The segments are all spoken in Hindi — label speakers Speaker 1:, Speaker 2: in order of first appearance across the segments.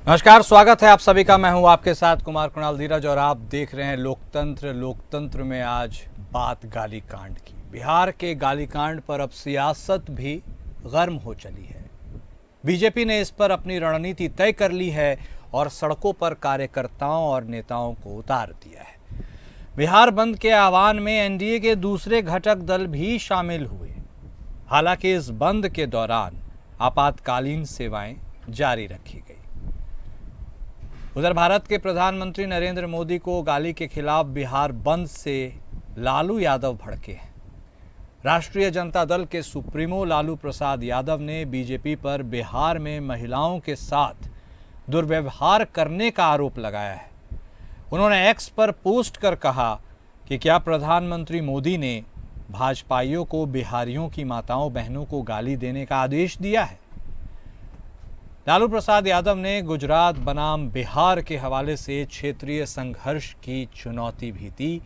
Speaker 1: नमस्कार, स्वागत है आप सभी का। मैं हूं आपके साथ कुमार कुणाल धीरज और आप देख रहे हैं लोकतंत्र। लोकतंत्र में आज बात गाली कांड की। बिहार के गाली कांड पर अब सियासत भी गर्म हो चली है। बीजेपी ने इस पर अपनी रणनीति तय कर ली है और सड़कों पर कार्यकर्ताओं और नेताओं को उतार दिया है। बिहार बंद के आह्वान में एनडीए के दूसरे घटक दल भी शामिल हुए। हालांकि इस बंद के दौरान आपातकालीन सेवाएं जारी रखी गई। उधर भारत के प्रधानमंत्री नरेंद्र मोदी को गाली के खिलाफ बिहार बंद से लालू यादव भड़के हैं। राष्ट्रीय जनता दल के सुप्रीमो लालू प्रसाद यादव ने बीजेपी पर बिहार में महिलाओं के साथ दुर्व्यवहार करने का आरोप लगाया है। उन्होंने एक्स पर पोस्ट कर कहा कि क्या प्रधानमंत्री मोदी ने भाजपाइयों को बिहारियों की माताओं बहनों को गाली देने का आदेश दिया है। लालू प्रसाद यादव ने गुजरात बनाम बिहार के हवाले से क्षेत्रीय संघर्ष की चुनौती भी दी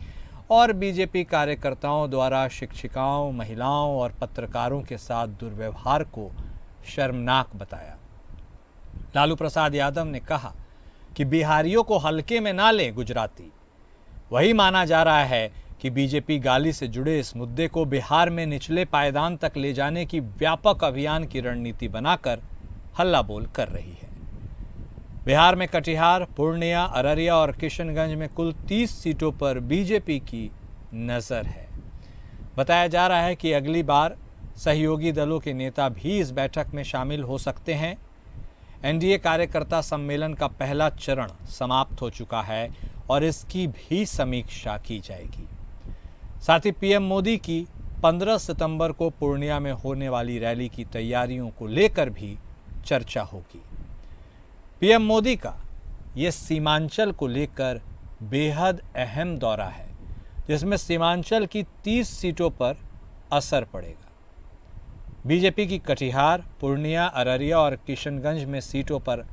Speaker 1: और बीजेपी कार्यकर्ताओं द्वारा शिक्षिकाओं, महिलाओं और पत्रकारों के साथ दुर्व्यवहार को शर्मनाक बताया। लालू प्रसाद यादव ने कहा कि बिहारियों को हल्के में ना लें गुजराती। वही माना जा रहा है कि बीजेपी गाली से जुड़े इस मुद्दे को बिहार में निचले पायदान तक ले जाने की व्यापक अभियान की रणनीति बनाकर हल्ला बोल कर रही है। बिहार में कटिहार, पूर्णिया, अररिया और किशनगंज में कुल 30 सीटों पर बीजेपी की नजर है। बताया जा रहा है कि अगली बार सहयोगी दलों के नेता भी इस बैठक में शामिल हो सकते हैं। एनडीए कार्यकर्ता सम्मेलन का पहला चरण समाप्त हो चुका है और इसकी भी समीक्षा की जाएगी। साथ ही पीएम मोदी की 15 सितंबर को पूर्णिया में होने वाली रैली की तैयारियों को लेकर भी चर्चा होगी। पीएम मोदी का ये सीमांचल को लेकर बेहद अहम दौरा है, जिसमें सीमांचल की 30 सीटों पर असर पड़ेगा। बीजेपी की कटिहार, पूर्णिया, अररिया और किशनगंज में सीटों पर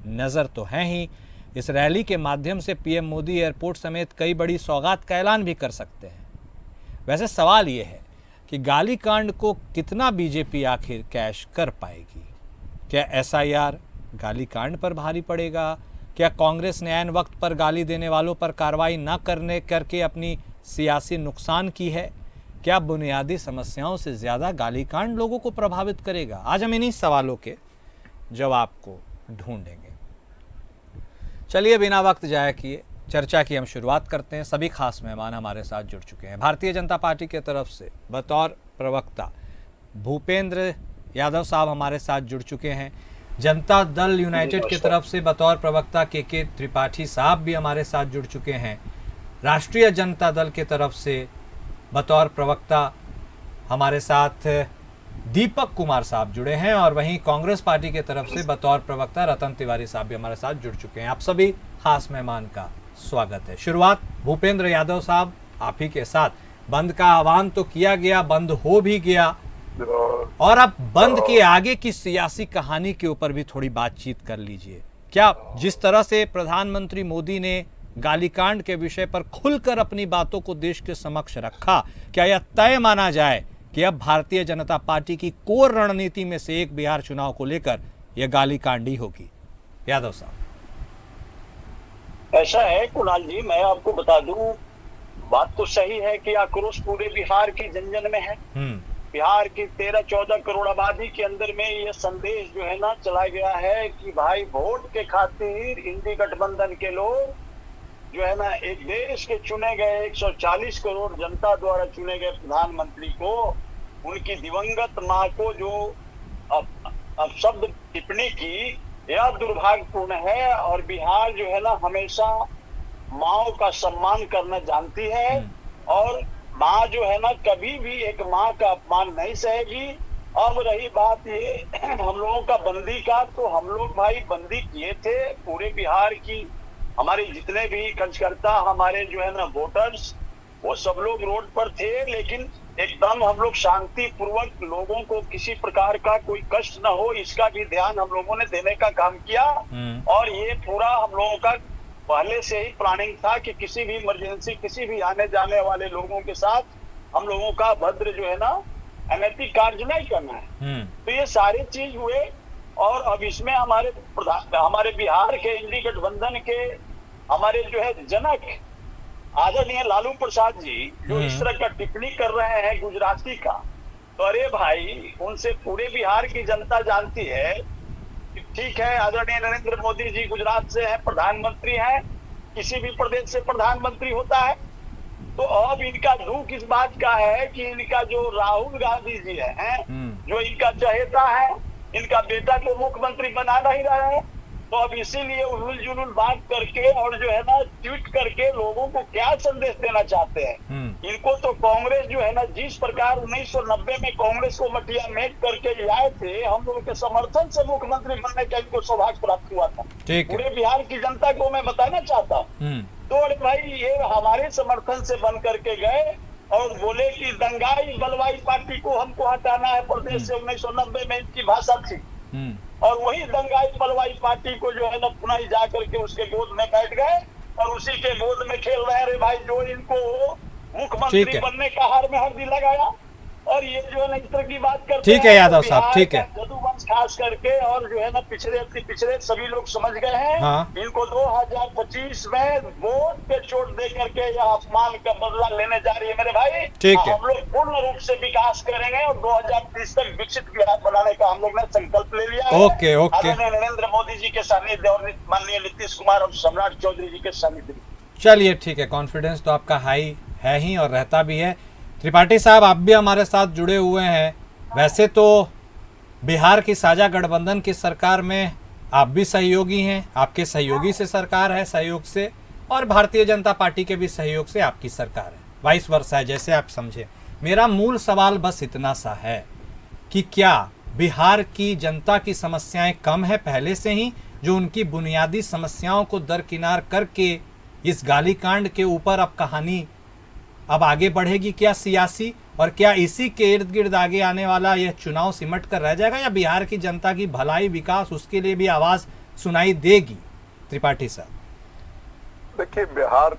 Speaker 1: नजर तो है ही। इस रैली के माध्यम से पीएम मोदी एयरपोर्ट समेत कई बड़ी सौगात का ऐलान भी कर सकते हैं। वैसे सवाल ये है कि गाली कांड को कितना बीजेपी आखिर कैश कर पाएगी। क्या एसआईआर गाली कांड पर भारी पड़ेगा? क्या कांग्रेस ने ऐन वक्त पर गाली देने वालों पर कार्रवाई न करने करके अपनी सियासी नुकसान की है? क्या बुनियादी समस्याओं से ज़्यादा गाली कांड लोगों को प्रभावित करेगा? आज हम इन्हीं सवालों के जवाब को ढूंढेंगे। चलिए बिना वक्त जाया किए चर्चा की हम शुरुआत करते हैं। सभी खास मेहमान हमारे साथ जुड़ चुके हैं। भारतीय जनता पार्टी की तरफ से बतौर प्रवक्ता भूपेंद्र यादव साहब हमारे साथ जुड़ चुके हैं। जनता दल यूनाइटेड की तरफ से बतौर प्रवक्ता के त्रिपाठी साहब भी हमारे साथ जुड़ चुके हैं। राष्ट्रीय जनता दल की तरफ से बतौर प्रवक्ता हमारे साथ दीपक कुमार साहब जुड़े हैं और वहीं कांग्रेस पार्टी की तरफ से बतौर प्रवक्ता रतन तिवारी साहब भी हमारे साथ जुड़ चुके हैं। आप सभी खास मेहमान का स्वागत है। शुरुआत भूपेंद्र यादव साहब आप ही के साथ। बंद का आह्वान तो किया गया, बंद हो भी गया और अब बंद के आगे की सियासी कहानी के ऊपर भी थोड़ी बातचीत कर लीजिए। क्या जिस तरह से प्रधानमंत्री मोदी ने गालीकांड के विषय पर खुलकर अपनी बातों को देश के समक्ष रखा, क्या यह तय माना जाए कि अब भारतीय जनता पार्टी की कोर रणनीति में से एक बिहार चुनाव को लेकर यह गालीकांड ही होगी? यादव साहब।
Speaker 2: ऐसा है कुणाल जी, मैं आपको बता दूं, बात तो सही है कि आक्रोश पूरे बिहार की जन में है। बिहार की 13-14 करोड़ आबादी के अंदर में यह संदेश जो है ना चला गया है कि भाई वोट के खातिर इंडी गठबंधन के लोग जो है ना एक देश के चुने गए 140 करोड़ जनता द्वारा चुने गए प्रधानमंत्री को, उनकी दिवंगत मां को जो अब शब्द टिप्पणी की, यह दुर्भाग्यपूर्ण है। और बिहार जो है ना हमेशा माओ का सम्मान करना जानती है और माँ जो है ना कभी भी एक माँ का अपमान नहीं सहेगी। अब रही बात ये हम लोगों का बंदी का, तो हम लोग भाई बंदी किए थे पूरे बिहार की। हमारे जितने भी कार्यकर्ता, हमारे जो है ना वोटर्स, वो सब लोग रोड पर थे, लेकिन एकदम हम लोग शांति पूर्वक लोगों को किसी प्रकार का कोई कष्ट न हो, इसका भी ध्यान हम लोगों ने देने का काम किया। और ये पूरा हम लोगों का पहले से ही प्लानिंग था कि किसी भी इमरजेंसी, किसी भी आने जाने वाले लोगों के साथ हम लोगों का भद्र जो है ना अनैतिक कार्य नहीं करना है। तो ये सारे चीज हुए और अब इसमें हमारे बिहार के इंडी गठबंधन के हमारे जो है जनक आदरणीय लालू प्रसाद जी जो इस तरह का टिप्पणी कर रहे हैं गुजराती का, तो अरे भाई उनसे पूरे बिहार की जनता जानती है कि ठीक है आदरणीय नरेंद्र मोदी जी गुजरात से हैं, प्रधानमंत्री हैं, किसी भी प्रदेश से प्रधानमंत्री होता है। तो अब इनका दुख इस बात का है कि इनका जो राहुल गांधी जी है जो इनका चहेता है, इनका बेटा को मुख्यमंत्री बना नहीं रहे हैं, तो अब इसीलिए उलूल जुलूल बात करके और जो है ना ट्वीट करके लोगों को क्या संदेश देना चाहते हैं। इनको तो कांग्रेस जो है ना जिस प्रकार 1990 में कांग्रेस को मटिया मेट करके लाए थे, हम लोगों के समर्थन से मुख्यमंत्री बनने का इनको सौभाग्य प्राप्त हुआ था। पूरे बिहार की जनता को मैं बताना चाहता हूँ। तो अरे भाई ये हमारे समर्थन से बन करके गए और बोले कि दंगाई बलवाई पार्टी को हमको हटाना है प्रदेश से। 1990 में इनकी भाषा थी और वही दंगाई बलवाई पार्टी को जो है ना पुनः जा करके उसके गोद में बैठ गए और उसी के गोद में खेल रहे हैं। रे भाई जो इनको मुख्यमंत्री बनने का हार में हल्दी लगाया और ये जो है ना इस तरह की बात करते
Speaker 1: ठीक है यादव साहब, ठीक है।
Speaker 2: जदुवंश खास करके और जो है ना पिछड़े सभी लोग समझ गए हैं। इनको 2025 में वोट पे चोट दे करके यह अपमान का बदला लेने जा रही है मेरे भाई। ठीक है, हम लोग पूर्ण रूप से विकास करेंगे और 2030 तक विकसित बिहार बनाने का हम लोग ने संकल्प ले लिया है।
Speaker 1: ओके ओके,
Speaker 2: नरेंद्र मोदी जी के सानिध्य और माननीय नीतीश कुमार और सम्राट चौधरी जी के सानिध्य।
Speaker 1: चलिए ठीक है, कॉन्फिडेंस तो आपका हाई है ही और रहता भी है। त्रिपाठी साहब आप भी हमारे साथ जुड़े हुए हैं। वैसे तो बिहार की साझा गठबंधन की सरकार में आप भी सहयोगी हैं, आपके सहयोगी से सरकार है, सहयोग से, और भारतीय जनता पार्टी के भी सहयोग से आपकी सरकार है, वाइस वर्सा है, जैसे आप समझे। मेरा मूल सवाल बस इतना सा है कि क्या बिहार की जनता की समस्याएं कम है पहले से ही, जो उनकी बुनियादी समस्याओं को दरकिनार करके इस गालीकांड के ऊपर अब कहानी अब आगे बढ़ेगी क्या सियासी, और क्या इसी के इर्द गिर्द आगे आने वाला यह चुनाव सिमट कर रह जाएगा, या बिहार की जनता की भलाई विकास उसके लिए भी आवाज सुनाई देगी? त्रिपाठी साहब
Speaker 3: देखिए, बिहार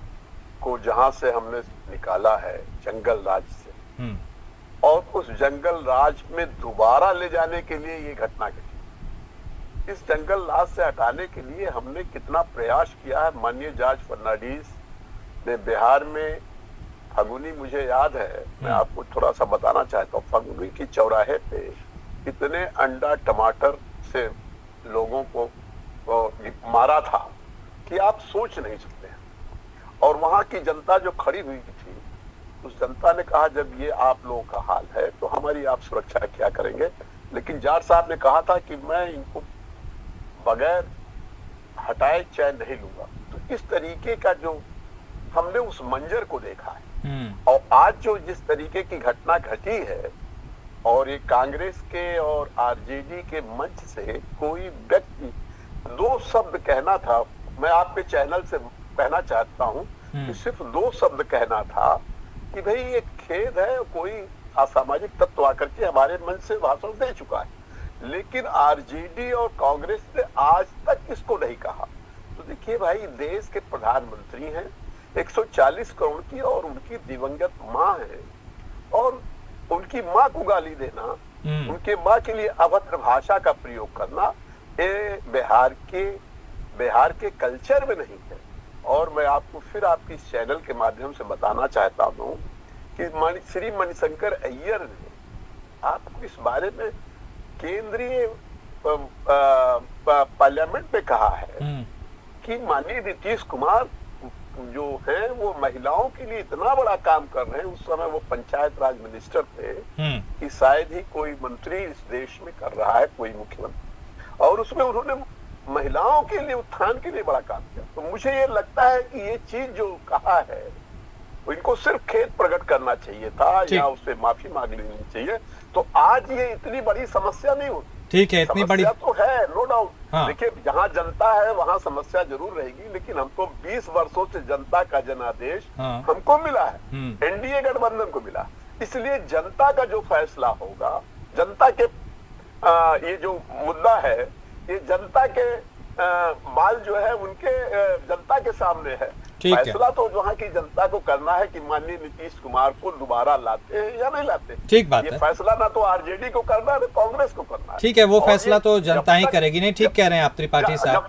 Speaker 3: को जहां से हमने निकाला है जंगल राज से, और उस जंगल राज में दोबारा ले जाने के लिए ये घटना घटी। इस जंगल राज से हटाने के लिए हमने कितना प्रयास किया है। माननीय जॉर्ज फर्नांडिस ने बिहार में फगुनी, मुझे याद है, मैं आपको थोड़ा सा बताना चाहता हूँ, फगुनी की चौराहे पे इतने अंडा टमाटर से लोगों को मारा था कि आप सोच नहीं सकते हैं। और वहां की जनता जो खड़ी हुई थी, उस जनता ने कहा जब ये आप लोगों का हाल है तो हमारी आप सुरक्षा क्या करेंगे। लेकिन जाट साहब ने कहा था कि मैं इनको बगैर हटाए चैन नहीं लूंगा। तो इस तरीके का जो हमने उस मंजर को देखा है, और आज जो जिस तरीके की घटना घटी है, और ये कांग्रेस के और आरजेडी के मंच से कोई व्यक्ति 2 शब्द कहना था, मैं आपके चैनल से कहना चाहता हूं कि सिर्फ 2 शब्द कहना था कि भाई ये खेद है, कोई असामाजिक तत्व आकर के हमारे मंच से भाषण दे चुका है, लेकिन आरजेडी और कांग्रेस ने आज तक इसको नहीं कहा। तो देखिए भाई, देश के प्रधानमंत्री हैं, 140 करोड़ की, और उनकी दिवंगत माँ है, और उनकी माँ को गाली देना, उनके माँ के लिए अभद्र भाषा का प्रयोग करना, ये बिहार के कल्चर में नहीं है। और मैं आपको फिर आपकी इस चैनल के माध्यम से बताना चाहता हूँ कि श्री मणिशंकर अय्यर ने आपको इस बारे में केंद्रीय पार्लियामेंट में कहा है कि माननीय नीतीश कुमार जो है वो महिलाओं के लिए इतना बड़ा काम कर रहे हैं। उस समय वो पंचायत राज मिनिस्टर थे कि शायद ही कोई मंत्री इस देश में कर रहा है, कोई मुख्यमंत्री, और उसमें उन्होंने महिलाओं के लिए उत्थान के लिए बड़ा काम किया। तो मुझे ये लगता है कि ये चीज जो कहा है इनको सिर्फ खेद प्रकट करना चाहिए था या उससे माफी मांग लेनी चाहिए, तो आज ये इतनी बड़ी समस्या नहीं होती।
Speaker 1: ठीक है, इतनी बड़ी
Speaker 3: तो है, नो डाउट। देखिए, जहाँ जनता है वहाँ समस्या जरूर रहेगी, लेकिन हमको 20 वर्षों से जनता का जनादेश हमको मिला है, एनडीए गठबंधन को मिला। इसलिए जनता का जो फैसला होगा, जनता के ये जो मुद्दा है, ये जनता के बाल जो है उनके जनता के सामने है।
Speaker 1: ठीक है।
Speaker 3: फैसला तो वहाँ की जनता को करना है कि माननीय नीतीश कुमार को दोबारा लाते हैं या नहीं लाते।
Speaker 1: ठीक बात
Speaker 3: ये
Speaker 1: है।
Speaker 3: फैसला ना तो आरजेडी को करना है ना कांग्रेस को करना है।
Speaker 1: ठीक है, वो
Speaker 3: और
Speaker 1: फैसला
Speaker 3: ये
Speaker 1: तो जनता ही
Speaker 3: जब तक-
Speaker 1: करेगी। नहीं, ठीक कह रहे हैं आप त्रिपाठी साहब।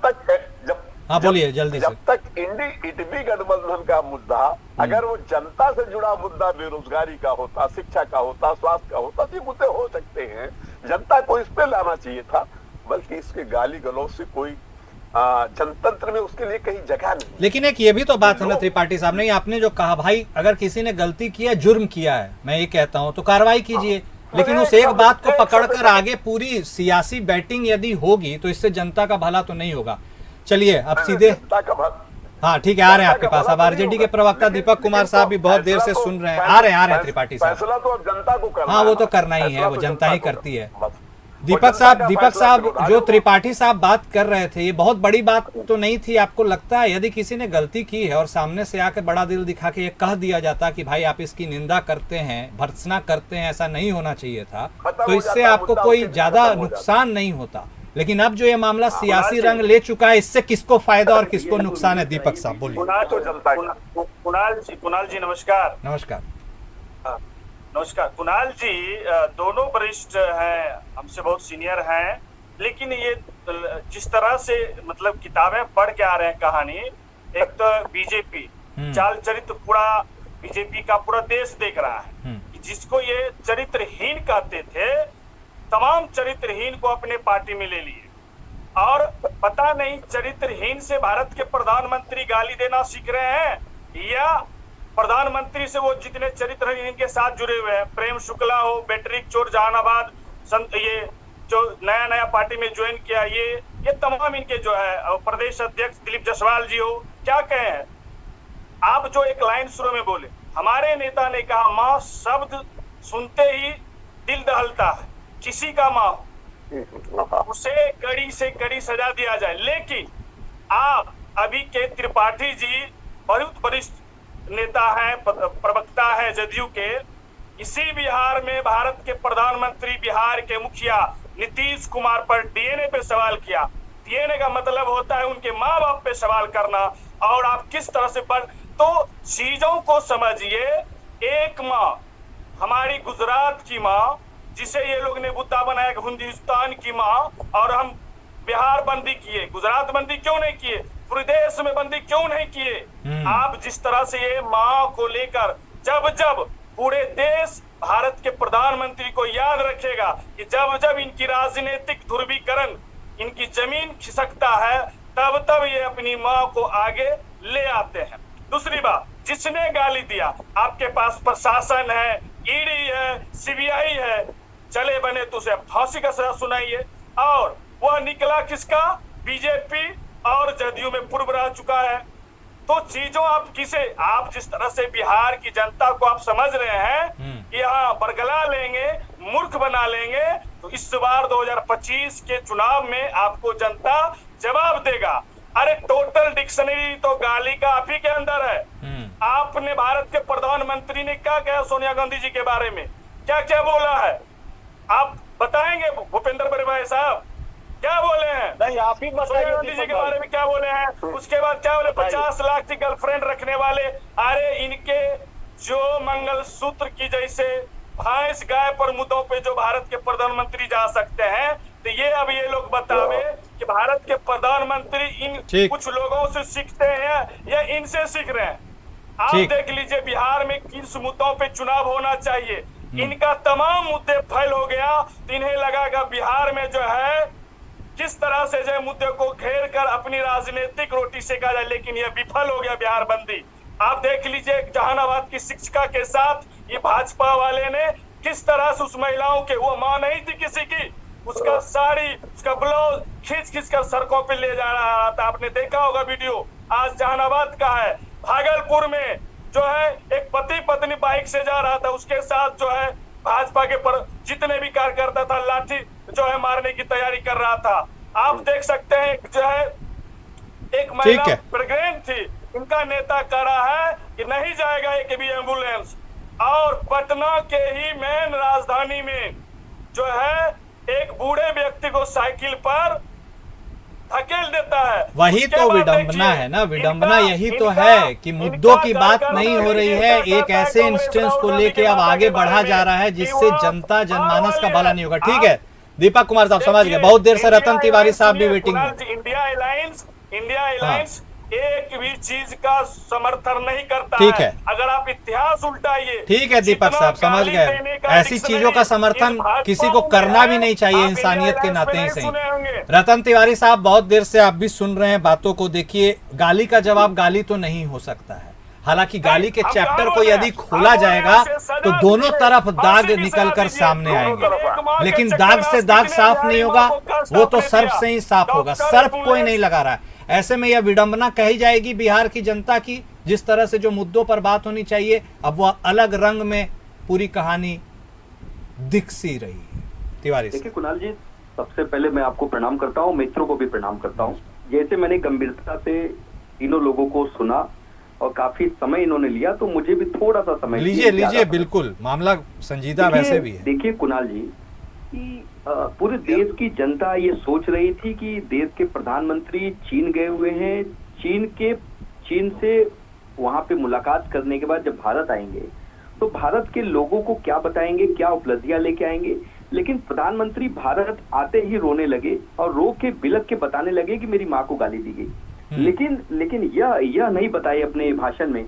Speaker 1: हाँ, बोलिए जल्दी से।
Speaker 3: जब तक इंडी गठबंधन का मुद्दा अगर वो जनता से जुड़ा मुद्दा बेरोजगारी का होता, शिक्षा का होता, स्वास्थ्य का होता, तो ये मुद्दे हो सकते हैं। जनता को इस पे लाना चाहिए था, बल्कि इसके गाली गलौज से कोई जनतंत्र में उसके लिए कहीं जगह नहीं।
Speaker 1: लेकिन एक ये भी तो बात है ना त्रिपाठी साहब ने, आपने जो कहा भाई अगर किसी ने गलती किया, जुर्म किया है, मैं ये कहता हूँ तो कार्रवाई कीजिए। लेकिन उस एक बात को पकड़कर आगे पूरी सियासी बैटिंग यदि होगी तो इससे जनता का भला तो नहीं होगा। चलिए अब सीधे, हाँ ठीक है, आ रहे हैं आपके पास। अब आरजेडी के प्रवक्ता दीपक कुमार साहब भी बहुत देर से सुन रहे हैं। आ रहे हैं त्रिपाठी साहब।
Speaker 3: फैसला तो अब जनता को करना है।
Speaker 1: हाँ, वो तो करना ही है, वो जनता ही करती है। दीपक साहब जो त्रिपाठी साहब बात कर रहे थे, ये बहुत बड़ी बात तो नहीं थी। आपको लगता है यदि किसी ने गलती की है और सामने से आकर बड़ा दिल दिखा के ये कह दिया जाता कि भाई आप इसकी निंदा करते हैं, भर्त्सना करते हैं, ऐसा नहीं होना चाहिए था, तो इससे आपको कोई ज्यादा नुकसान नहीं होता। लेकिन अब जो ये मामला सियासी रंग ले चुका है, इससे किसको फायदा और किसको नुकसान है? दीपक साहब बोलिए।
Speaker 4: कुणाल जी नमस्कार।
Speaker 1: नमस्कार।
Speaker 4: नमस्कार कुणाल जी, दोनों वरिष्ठ हैं, हमसे बहुत सीनियर हैं, लेकिन ये जिस तरह से मतलब किताबें पढ़ के आ रहे हैं कहानी, एक तो बीजेपी चाल चरित्र पूरा बीजेपी का पूरा देश देख रहा है कि जिसको ये चरित्रहीन कहते थे, तमाम चरित्रहीन को अपने पार्टी में ले लिए। और पता नहीं चरित्रहीन से भारत के प्रधानमंत्री गाली देना सीख रहे हैं या प्रधानमंत्री से वो जितने चरित्रहीन के साथ जुड़े हुए हैं, प्रेम शुक्ला हो, बैटरी चोर जहानाबाद, ये जो नया पार्टी में ज्वाइन किया, ये तमाम इनके जो है प्रदेश अध्यक्ष दिलीप जायसवाल जी हो, क्या कहे हैं आप? जो एक लाइन शुरू में बोले, हमारे नेता ने कहा माँ शब्द सुनते ही दिल दहलता है, किसी का माँ उसे कड़ी से कड़ी सजा दिया जाए। लेकिन आप अभी के त्रिपाठी जी बहुत वरिष्ठ नेता है, प्रवक्ता है जदयू के, इसी बिहार में भारत के प्रधानमंत्री बिहार के मुखिया नीतीश कुमार पर डीएनए पे सवाल किया। डीएनए का मतलब होता है उनके माँ बाप पे सवाल करना, और आप किस तरह से तो चीजों को समझिए। एक माँ, हमारी गुजरात की माँ, जिसे ये लोग ने बुद्धा बनाया, हिंदुस्तान की माँ, और हम बिहार बंदी किए, गुजरात बंदी क्यों नहीं किए, पूरे देश में बंदी क्यों नहीं किए? आप जिस तरह से ये माँ को लेकर जब जब पूरे देश भारत के प्रधानमंत्री को याद रखेगा कि जब जब इनकी राजनीतिक ध्रुवीकरण, इनकी जमीन खिसकता है, तब तब ये अपनी माँ को आगे ले आते हैं। दूसरी बात, जिसने गाली दिया, आपके पास प्रशासन है, ईडी है, सीबीआई है, चले बने तो उसे फांसी का सजा सुनाइए। और वह निकला किसका? बीजेपी और जदयू में पूर्व रह चुका है। तो चीजों आप जिस तरह से बिहार की जनता को आप समझ रहे हैं कि हाँ बरगला लेंगे, मूर्ख बना लेंगे, तो इस बार 2025 के चुनाव में आपको जनता जवाब देगा। अरे टोटल डिक्शनरी तो गाली का आप ही के अंदर है। आपने भारत के प्रधानमंत्री ने क्या कहा सोनिया गांधी जी के बारे में, क्या क्या बोला है, आप बताएंगे? भूपेंद्र बड़े साहब क्या बोले हैं?
Speaker 2: नहीं, आप ही
Speaker 4: सोनिया गांधी जी के बारे में क्या बोले हैं? उसके बाद क्या बोले? 50 लाख की गर्लफ्रेंड रखने वाले। अरे इनके जो मंगलसूत्र की जैसे भैंस गाय पर मुद्दों पे जो भारत के प्रधानमंत्री जा सकते हैं, तो ये अब ये लोग बतावे कि भारत के प्रधानमंत्री इन कुछ लोगों से सीखते हैं या इनसे सीख रहे हैं। आप देख लीजिए बिहार में किस मुद्दों पे चुनाव होना चाहिए, इनका तमाम मुद्दे फैल हो गया, तो इन्हें लगागा बिहार में जो है किस तरह से जो मुद्दे को घेर कर अपनी राजनीतिक रोटी सेका जाए, लेकिन यह विफल हो गया बिहार बंदी। आप देख लीजिए जहानाबाद की शिक्षिका के साथ ये भाजपा वाले ने किस तरह से उस महिलाओं के, वो मां नहीं थी किसी की, उसका साड़ी, उसका ब्लाउज खींच खींच कर सड़कों पे ले जा रहा था। आपने देखा होगा वीडियो। आज जहानाबाद का है। भागलपुर में जो है एक पति पत्नी बाइक से जा रहा था, उसके साथ जो है भाजपा के जितने भी कार्यकर्ता था लाठी जो है मारने की तैयारी कर रहा था। आप देख सकते हैं जो है एक महिला प्रेग्नेंट थी, इनका नेता कह रहा है कि नहीं जाएगा एक भी एम्बुलेंस। और पटना के ही मेन राजधानी में जो है एक बूढ़े व्यक्ति को साइकिल पर धकेल देता है।
Speaker 1: वही
Speaker 4: उसके
Speaker 1: तो
Speaker 4: बाद
Speaker 1: विडंबना
Speaker 4: देखिए,
Speaker 1: है ना, विडंबना
Speaker 4: इनका-
Speaker 1: यही तो
Speaker 4: इनका-
Speaker 1: है कि मुद्दों की
Speaker 4: इनका
Speaker 1: बात
Speaker 4: कार्यक्रम
Speaker 1: नहीं हो रही
Speaker 4: देखिए,
Speaker 1: है,
Speaker 4: क्या
Speaker 1: एक
Speaker 4: कहता
Speaker 1: ऐसे
Speaker 4: है
Speaker 1: इंस्टेंस को
Speaker 4: राहुल
Speaker 1: लेके
Speaker 4: गांधी
Speaker 1: अब
Speaker 4: के
Speaker 1: आगे
Speaker 4: बारे
Speaker 1: बढ़ा
Speaker 4: में
Speaker 1: जा रहा है
Speaker 4: कि
Speaker 1: जिससे
Speaker 4: वो
Speaker 1: जनता जनमानस का
Speaker 4: बार
Speaker 1: भला नहीं होगा। ठीक
Speaker 4: वाले
Speaker 1: है दीपक कुमार साहब, समझ गए,
Speaker 4: देखिए,
Speaker 1: बहुत देर से
Speaker 4: इंडिया
Speaker 1: रतन तिवारी
Speaker 4: अलायंस
Speaker 1: साहब भी
Speaker 4: सुनिए,
Speaker 1: वेटिंग में।
Speaker 4: कुणाल जी, इंडिया अलायंस एक भी चीज का समर्थन नहीं करता
Speaker 1: ठीक है।
Speaker 4: अगर आप इतिहास उल्टाइए।
Speaker 1: ठीक है दीपक
Speaker 4: जितना
Speaker 1: साहब, समझ
Speaker 4: गाली
Speaker 1: गए,
Speaker 4: देने का
Speaker 1: ऐसी
Speaker 4: डिक्शनरी
Speaker 1: चीजों का समर्थन
Speaker 4: इन भाजपा
Speaker 1: किसी को
Speaker 4: में
Speaker 1: करना
Speaker 4: है,
Speaker 1: भी नहीं चाहिए,
Speaker 4: आप
Speaker 1: इंसानियत के
Speaker 4: इंडिया
Speaker 1: नाते ही
Speaker 4: अलायंस में
Speaker 1: सही।
Speaker 4: नहीं सुने होंगे।
Speaker 1: रतन तिवारी साहब, बहुत देर से आप भी सुन रहे हैं बातों को, देखिए गाली का जवाब गाली तो नहीं हो सकता है। हालांकि गाली के
Speaker 4: हम
Speaker 1: चैप्टर
Speaker 4: कहाँ
Speaker 1: को
Speaker 4: बोल
Speaker 1: यदि
Speaker 4: रहे हैं?
Speaker 1: खोला
Speaker 4: हम बोल रहे
Speaker 1: जाएगा
Speaker 4: हैं, उसे सजा
Speaker 1: तो दोनों
Speaker 4: दीजिए,
Speaker 1: तरफ
Speaker 4: फांसी
Speaker 1: दाग
Speaker 4: की
Speaker 1: निकल
Speaker 4: सजा
Speaker 1: कर
Speaker 4: दीजिए,
Speaker 1: सामने
Speaker 4: दोनों
Speaker 1: आएंगे।
Speaker 4: तरफ। एक माँ के
Speaker 1: लेकिन
Speaker 4: चक्कर
Speaker 1: दाग
Speaker 4: में
Speaker 1: से
Speaker 4: आप
Speaker 1: दाग
Speaker 4: कितने
Speaker 1: साफ
Speaker 4: बिहारी
Speaker 1: नहीं
Speaker 4: माँ
Speaker 1: होगा,
Speaker 4: को कष्ट
Speaker 1: वो तो
Speaker 4: आपने
Speaker 1: सर्फ
Speaker 4: दिया?
Speaker 1: से ही साफ होगा,
Speaker 4: डॉक्टर
Speaker 1: सर्फ
Speaker 4: पुलिस-
Speaker 1: कोई नहीं लगा रहा है। ऐसे में यह विडंबना कही जाएगी बिहार की जनता की, जिस तरह से जो मुद्दों पर बात होनी चाहिए अब वह अलग रंग में पूरी कहानी दिख सी रही है। तिवारी
Speaker 5: देखिए कुणाल जी, सबसे पहले मैं आपको प्रणाम करता हूँ, मित्रों को भी प्रणाम करता हूँ। जैसे मैंने गंभीरता से तीनों लोगों को सुना और काफी समय इन्होंने लिया, तो मुझे भी थोड़ा सा समय
Speaker 1: लीजिए बिल्कुल, मामला संजीदा वैसे भी है।
Speaker 5: देखिए कुणाल जी कि पूरे देश की जनता ये सोच रही थी कि देश के प्रधानमंत्री चीन गए हुए हैं, चीन से वहां पे मुलाकात करने के बाद जब भारत आएंगे तो भारत के लोगों को क्या बताएंगे, क्या उपलब्धियां लेके आएंगे। लेकिन प्रधानमंत्री भारत आते ही रोने लगे और रो के बिलख के बताने लगे कि मेरी माँ को गाली दी गई। लेकिन यह नहीं बताए अपने भाषण में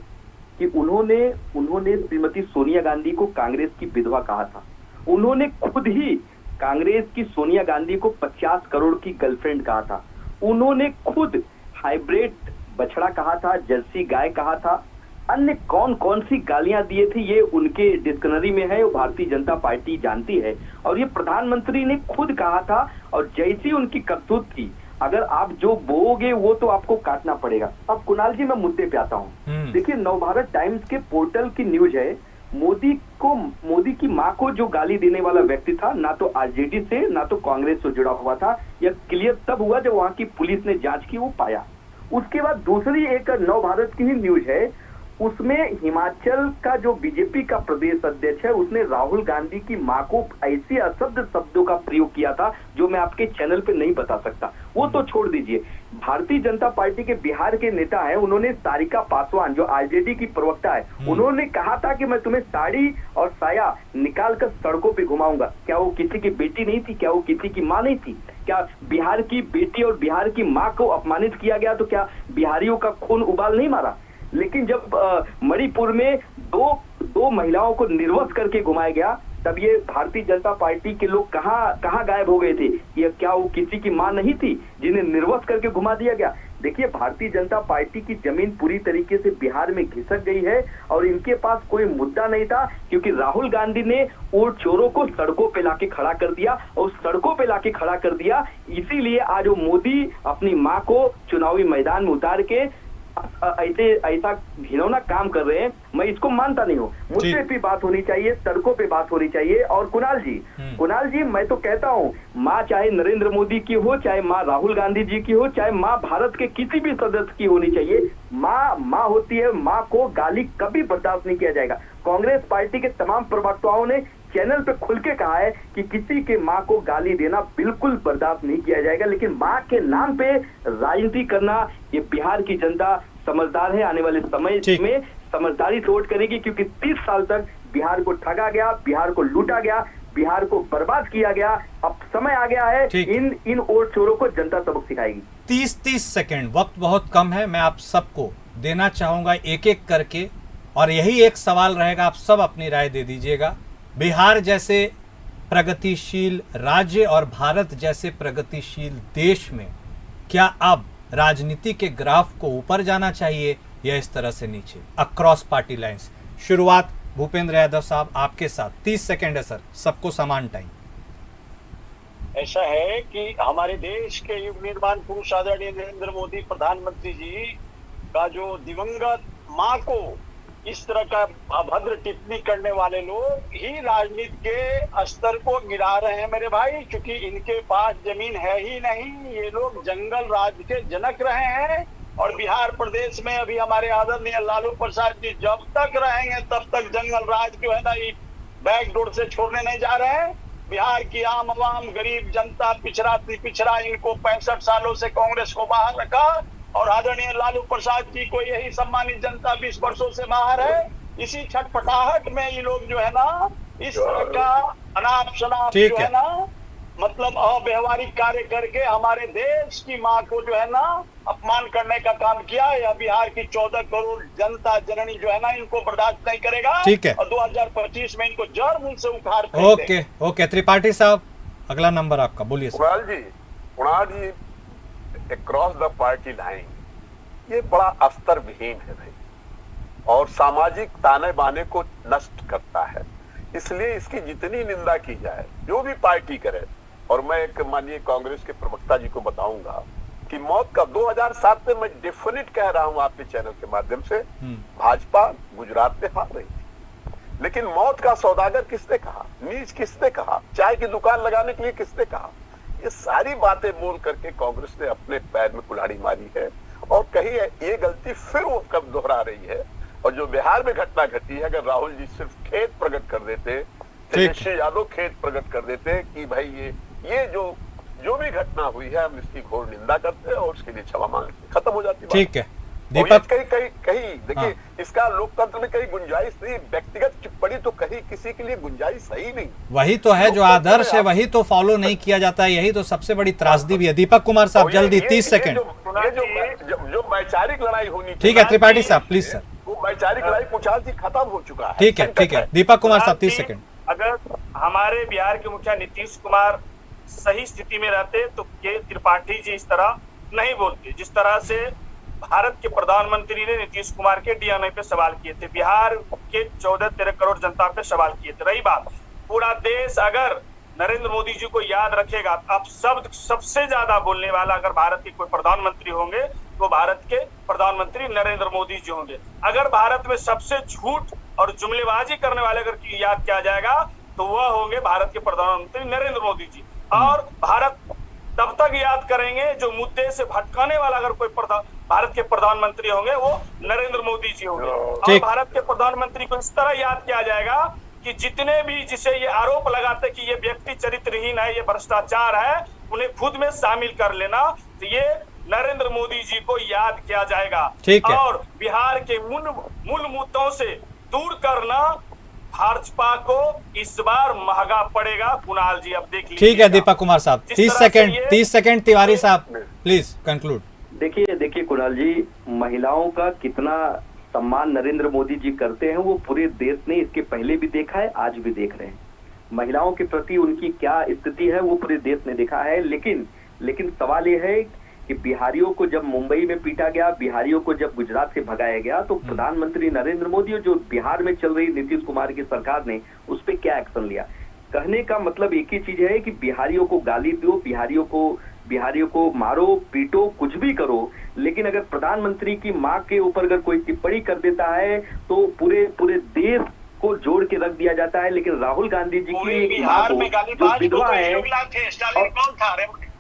Speaker 5: कि उन्होंने श्रीमती सोनिया गांधी को कांग्रेस की विधवा कहा था। उन्होंने खुद ही कांग्रेस की सोनिया गांधी को 50 करोड़ की गर्लफ्रेंड कहा था। उन्होंने खुद हाइब्रिड बछड़ा कहा था, जर्सी गाय कहा था। अन्य कौन कौन सी गालियां दिए थे ये उनके डिक्शनरी में है, वो भारतीय जनता पार्टी जानती है। और ये प्रधानमंत्री ने खुद कहा था, और जैसी उनकी करतूत थी, अगर आप जो बोओगे वो तो आपको काटना पड़ेगा। अब कुणाल जी मैं मुद्दे पे आता हूँ। देखिए नवभारत टाइम्स के पोर्टल की न्यूज है, मोदी की माँ को जो गाली देने वाला व्यक्ति था, ना तो आरजेडी से ना तो कांग्रेस से जुड़ा हुआ था। यह क्लियर तब हुआ जब वहां की पुलिस ने जांच की, वो पाया। उसके बाद दूसरी एक नवभारत की ही न्यूज है, उसमें हिमाचल का जो बीजेपी का प्रदेश अध्यक्ष है, उसने राहुल गांधी की मां को ऐसे अशब्द शब्दों का प्रयोग किया था जो मैं आपके चैनल पे नहीं बता सकता। वो तो छोड़ दीजिए, भारतीय जनता पार्टी के बिहार के नेता है, उन्होंने सारिका पासवान जो आरजेडी की प्रवक्ता है, उन्होंने कहा था कि मैं तुम्हें साड़ी और साया निकाल कर सड़कों पे घुमाऊंगा। क्या वो किसी की बेटी नहीं थी? क्या वो किसी की मां नहीं थी? क्या बिहार की बेटी और बिहार की मां को अपमानित किया गया तो क्या बिहारियों का खून उबाल नहीं मारा? लेकिन जब मणिपुर में दो महिलाओं को निर्वस्त्र करके घुमाया गया, तब ये भारतीय जनता पार्टी के लोग कहाँ गायब हो गए थे? ये क्या वो किसी की मां नहीं थी जिन्हें निर्वस्त्र करके घुमा दिया गया? देखिए भारतीय जनता पार्टी की जमीन पूरी तरीके से बिहार में घिसक गई है और इनके पास कोई मुद्दा नहीं था, क्योंकि राहुल गांधी ने वो चोरों को सड़कों पे लाके खड़ा कर दिया, और सड़कों पे लाके खड़ा कर दिया। इसीलिए आज वो मोदी अपनी मां को चुनावी मैदान में उतार के ऐसा घिनौना काम कर रहे हैं। मैं इसको मानता नहीं हूँ। मुद्दे पे बात होनी चाहिए, सड़कों पे बात होनी चाहिए। और कुणाल जी मैं तो कहता हूँ, माँ चाहे नरेंद्र मोदी की हो, चाहे माँ राहुल गांधी जी की हो, चाहे माँ भारत के किसी भी सदस्य की होनी चाहिए, माँ होती है, माँ को गाली कभी बर्दाश्त नहीं किया जाएगा। कांग्रेस पार्टी के तमाम प्रवक्ताओं ने चैनल पे खुल के कहा है कि किसी के माँ को गाली देना बिल्कुल बर्दाश्त नहीं किया जाएगा। लेकिन माँ के नाम पे राजनीति करना, ये बिहार की जनता समझदार है, आने वाले समय में समझदारी से वोट करेगी, क्योंकि 30 साल तक बिहार को ठगा गया, बिहार को लूटा गया, बिहार को बर्बाद किया गया। अब समय आ गया है, इन वोट चोरों को जनता सबक सिखाएगी।
Speaker 1: 30 सेकंड, वक्त बहुत कम है, मैं आप सबको देना चाहूंगा एक एक करके, और यही एक सवाल रहेगा, आप सब अपनी राय दे दीजिएगा। बिहार जैसे प्रगतिशील राज्य और भारत जैसे प्रगतिशील देश में क्या अब राजनीति के ग्राफ को ऊपर जाना चाहिए या इस तरह से नीचे, अक्रॉस पार्टी लाइंस? शुरुआत भूपेंद्र यादव साहब आपके साथ, 30 सेकंड है सर, सबको समान टाइम।
Speaker 2: ऐसा है कि हमारे देश के युग निर्माण पुरुष आदरणीय नरेंद्र मोदी प्रधानमंत्री जी का जो दिवंगत मां को इस तरह का अभद्र टिप्पणी करने वाले लोग ही राजनीति के स्तर को गिरा रहे हैं मेरे भाई, क्योंकि इनके पास जमीन है ही नहीं। ये लोग जंगल राज के जनक रहे हैं, और बिहार प्रदेश में अभी हमारे आदरणीय लालू प्रसाद जी जब तक रहेंगे तब तक जंगल राज जो है ना, बैकडोर से छोड़ने नहीं जा रहे हैं। बिहार की आम आवाम, गरीब जनता, पिछड़ा पिछड़ा, इनको 65 सालों से कांग्रेस को बाहर रखा और आदरणीय लालू प्रसाद जी को यही सम्मानित जनता 20 वर्षों से बाहर है। इसी छटपटाहट में ये लोग जो है ना इस तरह का अनाप शनाप जो है ना मतलब अव्यवहारिक कार्य करके हमारे देश की माँ को जो है ना अपमान करने का काम किया है। या बिहार की 14 करोड़ जनता जननी जो है ना इनको बर्दाश्त नहीं करेगा।
Speaker 1: ठीक है।
Speaker 2: और 2025 में इनको जड़ मूल से उखाड़
Speaker 1: ओके ओके, त्रिपाठी साहब अगला नंबर आपका, बोलिए।
Speaker 3: कुणाल जी अक्रॉस द पार्टी लाइन ये बड़ा अस्तर विहीन है भाई, और सामाजिक ताने बाने को नष्ट करता है। इसलिए इसकी जितनी निंदा की जाए, जो भी पार्टी करे, और मैं एक माननीय कांग्रेस के प्रवक्ता जी को बताऊंगा कि मौत का 2007 में मैं डेफिनेट कह रहा हूं आपके चैनल के माध्यम से, भाजपा गुजरात में हार रही थी, लेकिन मौत का सौदागर किसने कहा, नीच किसने कहा, चाय की दुकान लगाने के लिए किसने कहा। ये सारी बातें बोल करके कांग्रेस ने अपने पैर में कुल्हाड़ी मारी है, और कहीं ये गलती फिर वो कब दोहरा रही है। और जो बिहार में घटना घटी है, अगर राहुल जी सिर्फ खेत प्रकट कर देते, तेजस्वी यादव खेत प्रकट कर देते कि भाई ये जो भी घटना हुई है हम इसकी घोर निंदा करते हैं और उसके लिए क्षमा मांगते, खत्म हो जाती बात।
Speaker 1: ठीक है दीपक,
Speaker 3: कहीं देखिए इसका लोकतंत्र में कहीं गुंजाइश नहीं, व्यक्तिगत टिप्पणी तो कहीं किसी के लिए गुंजाइश सही नहीं।
Speaker 1: वही तो है जो आदर्श है वही तो फॉलो नहीं किया जाता है, यही तो सबसे बड़ी त्रासदी भी है। दीपक कुमार साहब जल्दी 30 सेकंड।
Speaker 3: जो वैचारिक लड़ाई होनी,
Speaker 1: ठीक है त्रिपाठी साहब प्लीज सर।
Speaker 3: वो वैचारिक लड़ाई कुशाल जी खत्म हो चुका है।
Speaker 1: ठीक है दीपक कुमार साहब 30 सेकंड।
Speaker 4: अगर हमारे बिहार के मुखिया नीतीश कुमार सही स्थिति में रहते तो के त्रिपाठी जी इस तरह नहीं बोलते। जिस तरह से भारत के प्रधानमंत्री ने नीतीश कुमार के डीएनए पे सवाल किए थे, बिहार के 14-13 करोड़ जनता पे सवाल किए थे। रही बात, पूरा देश अगर नरेंद्र मोदी जी को याद रखेगा, आप सबसे ज्यादा बोलने वाला अगर भारत के कोई प्रधानमंत्री होंगे तो भारत के प्रधानमंत्री नरेंद्र मोदी जी होंगे। अगर भारत में सबसे झूठ और जुमलेबाजी करने वाले अगर याद किया जाएगा तो वह होंगे भारत के प्रधानमंत्री नरेंद्र मोदी जी। और भारत तब तक याद करेंगे जो मुद्दे से भटकाने वाला अगर कोई भारत के प्रधानमंत्री होंगे वो नरेंद्र मोदी जी होंगे। और भारत के प्रधानमंत्री को इस तरह याद किया जाएगा कि जितने भी जिसे ये आरोप लगाते कि ये व्यक्ति चरित्रहीन है, ये भ्रष्टाचार है, उन्हें खुद में शामिल कर लेना, तो ये नरेंद्र मोदी जी को याद किया जाएगा। और बिहार के मूल मुद्दों से दूर करना भाजपा को इस बार महंगा पड़ेगा। कुणाल जी अब देख लीजिए।
Speaker 1: ठीक है दीपक कुमार साहब 30 सेकंड। तिवारी साहब प्लीज कंक्लूड।
Speaker 5: देखिए कुणाल जी, महिलाओं का कितना सम्मान नरेंद्र मोदी जी करते हैं वो पूरे देश ने इसके पहले भी देखा है, आज भी देख रहे हैं। महिलाओं के प्रति उनकी क्या स्थिति है वो पूरे देश ने देखा है। लेकिन सवाल ये है कि बिहारियों को जब मुंबई में पीटा गया, बिहारियों को जब गुजरात से भगाया गया, तो प्रधानमंत्री नरेंद्र मोदी और जो बिहार में चल रही नीतीश कुमार की सरकार ने उस पर क्या एक्शन लिया। कहने का मतलब एक ही चीज है कि बिहारियों को गाली दो, बिहारियों को मारो पीटो, कुछ भी करो, लेकिन अगर प्रधानमंत्री की मां के ऊपर अगर कोई टिप्पणी कर देता है तो पूरे देश को जोड़ के रख दिया जाता है। लेकिन राहुल गांधी जी की मां को जो विधवा है,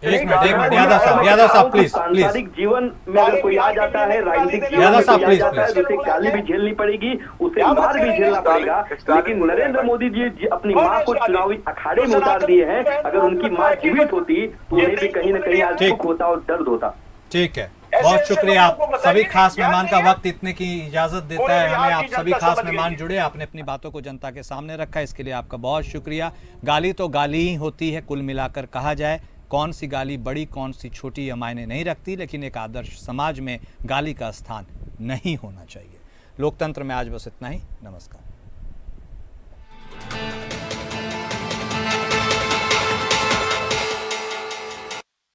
Speaker 1: एक मिनट यादव साहब प्लीज।
Speaker 5: सांसारिक जीवन में अगर कोई आ जाता है, राजनीतिक जीवन में कोई आ जाता है, उसे गाली भी झेलनी पड़ेगी, उसे मार भी झेलना पड़ेगा। लेकिन नरेंद्र मोदी जी अपनी मां को चुनावी अखाड़े में उतार दिए हैं। अगर उनकी मां जीवित होती तो उन्हें भी कहीं न कहीं आज दुख होता और दर्द होता।
Speaker 1: ठीक है, बहुत शुक्रिया। आप सभी खास मेहमान का वक्त इतने की इजाजत देता है हमें। आप सभी खास मेहमान जुड़े, आपने अपनी बातों को जनता के सामने रखा, इसके लिए आपका बहुत शुक्रिया। गाली तो गाली ही होती है, कुल मिलाकर कहा जाए कौन सी गाली बड़ी कौन सी छोटी यह मायने नहीं रखती, लेकिन एक आदर्श समाज में गाली का स्थान नहीं होना चाहिए। लोकतंत्र में आज बस इतना ही। नमस्कार।